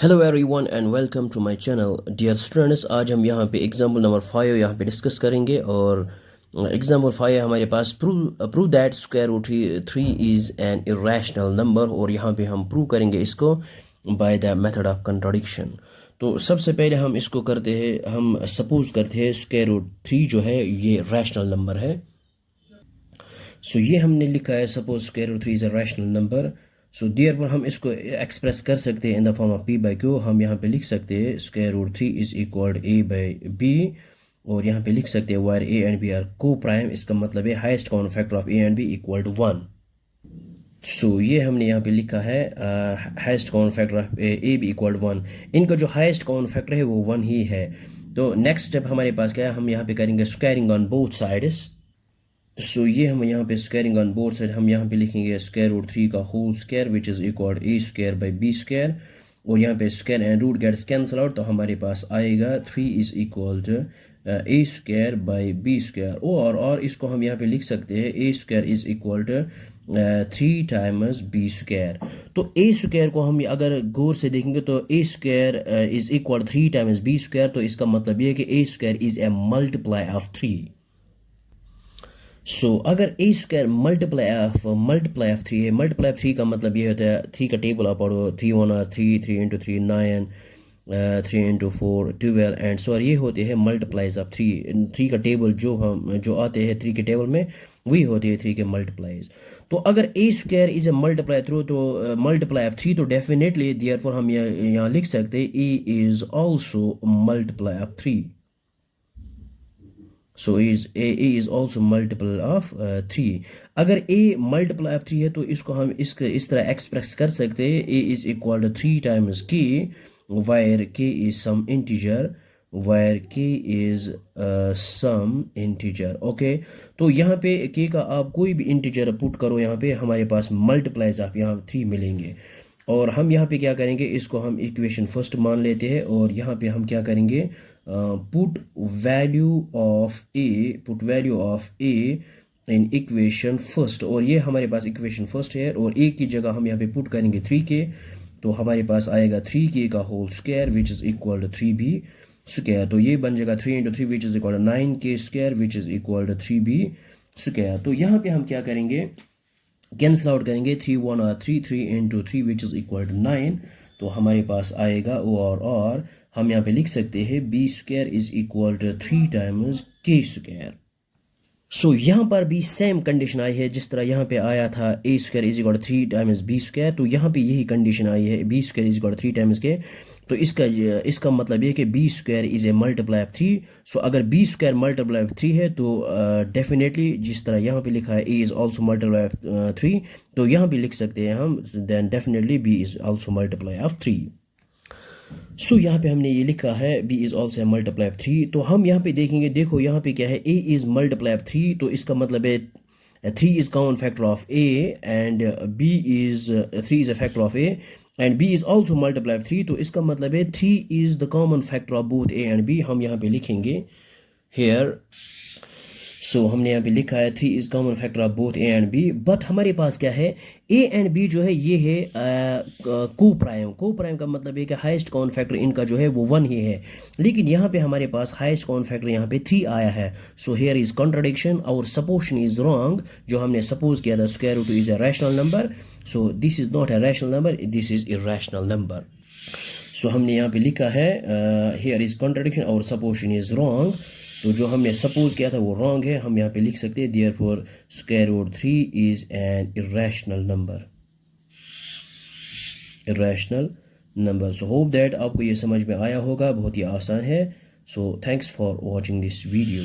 Hello everyone and welcome to my channel dear students. आज हम यहाँ पे एग्जाम्पल नंबर 5 यहाँ पे डिस्कस करेंगे और एग्जाम्पल 5 है हमारे पास prove that square root 3 is an irrational number. और यहाँ पे हम प्रूव करेंगे इसको by the method of contradiction. तो सबसे पहले हम इसको करते हैं, हम सपोज करते हैं स्क्वायर रूट 3 जो है ये रैशनल नंबर है। सो ये हमने लिखा है suppose square root 3 is a rational number. So therefore हम इसको एक्सप्रेस कर सकते हैं in the form of P by Q. हम यहाँ पे लिख सकते हैं square root 3 is equal A by B. और यहाँ पे लिख सकते हैं where A and B are coprime, इसका मतलब है highest common factor of A and B equal to 1। सो ये हमने यहाँ पे लिखा है highest common factor of A B equal to 1। इनका जो हाईएस्ट कॉमन फैक्टर है वो 1 ही है। तो नेक्स्ट स्टेप हमारे पास क्या है, हम यहाँ पे करेंगे स्क्वायरिंग ऑन बोथ साइड्स। सो ये हम यहाँ पे स्क्वायरिंग ऑन बोथ साइड हम यहाँ पे लिखेंगे स्क्वायर रूट 3 का whole square which is equal a square by b square. और यहाँ पे square and root gets cancel out, तो हमारे पास आएगा 3 is equal to a square by b square. और इसको हम यहाँ पे लिख सकते हैं a square is equal to 3 times b square. तो ए स्क्वायर को हम अगर गौर से देखेंगे तो a square is equal 3 times b square, तो इसका मतलब ये है कि a square is a multiply of 3। So अगर ए स्क्वायर मल्टीप्लाई ऑफ 3 है, मल्टीप्लाई ऑफ 3 का मतलब ये होता है 3 का टेबल आप पढ़ो, 3 1 और 3, 3 इंटू 3 9, 3 इंटू 4 12 एंड सो ये होते हैं मल्टीप्लाइज ऑफ 3 का टेबल जो आते हैं 3 के टेबल में वही होते हैं 3 के मल्टीप्लाइज। तो अगर a square is a multiply through तो मल्टीप्लाई ऑफ 3, तो डेफिनेटली देयरफॉर हम यहाँ लिख सकते हैं a is also multiply of 3। So is a is also multiple of 3। अगर ए मल्टीपल ऑफ 3 है तो इसको हम इस तरह एक्सप्रेस कर सकते हैं a is equal to 3 times के वायर के इज सम इंटीजर, वायर के इज सम इंटीजर। ओके, तो यहाँ पे के का आप कोई भी इंटीजर पुट करो, यहाँ पे हमारे पास मल्टीप्लाइज ऑफ यहाँ 3 मिलेंगे। और हम यहाँ पे क्या करेंगे, इसको हम इक्वेशन फर्स्ट मान लेते हैं और यहाँ पे हम क्या करेंगे, put value of A in equation first. और ये हमारे पास इक्वेशन फर्स्ट है और ए की जगह हम यहाँ पे पुट करेंगे 3 के, तो हमारे पास आएगा 3 के का whole square which is equal to 3 B square. तो ये बन जाएगा 3 into 3 which is equal to 9 K square which is equal to 3 B square. तो यहाँ पे हम क्या करेंगे, कैंसिल आउट करेंगे 3 1 और 3, 3 into 3 which is equal to 9। तो हमारे पास आएगा और हम यहाँ पे लिख सकते हैं B square is equal to 3 times K square. So यहाँ पर भी सेम कंडीशन आई है जिस तरह यहाँ पे आया था a square is equal to 3 times b square, तो यहाँ पे यही कंडीशन आई है b square is equal to 3 times k. तो इसका मतलब ये कि b square is a multiply of 3। So अगर बी स्क्वायर मल्टीप्लाई ऑफ 3 है तो डेफिनेटली जिस तरह यहाँ पे लिखा है A is also multiply of 3, तो यहाँ भी लिख सकते हैं हम then definitely B is also multiply of 3। So यहाँ पे हमने ये लिखा है B is also multiply of 3। तो हम यहाँ पे देखेंगे, देखो यहाँ पे क्या है, ए इज मल्टीप्लाई ऑफ 3, तो इसका मतलब है 3 is common factor of A and B is 3 is a factor of A and B is also multiply of 3। तो इसका मतलब है 3 is the common factor of both A and B. हम यहाँ पे लिखेंगे हेयर, सो हमने यहाँ पे लिखा है 3 is common factor of both A and B. But हमारे पास क्या है, ए एंड बी जो है ये है को प्राइम का मतलब है कि हाईएस्ट कॉमन फैक्टर इनका जो है वो 1 ही है, लेकिन यहाँ पे हमारे पास हाईएस्ट कॉमन फैक्टर यहाँ पे 3 आया है। सो हेयर इज कॉन्ट्रडिक्शन, और सपोजिशन इज रॉन्ग। जो हमने सपोज किया था square root is a rational number, so this is not a rational number, this is irrational number. सो हमने यहाँ पे लिखा है हेयर इज कॉन्ट्रडिक्शन और सपोजिशन इज रॉन्ग। तो जो हमने सपोज किया था वो रॉन्ग है, हम यहाँ पे लिख सकते हैं therefore square root 3 is an irrational number. So hope that आपको ये समझ में आया होगा, बहुत ही आसान है। So thanks for watching this video.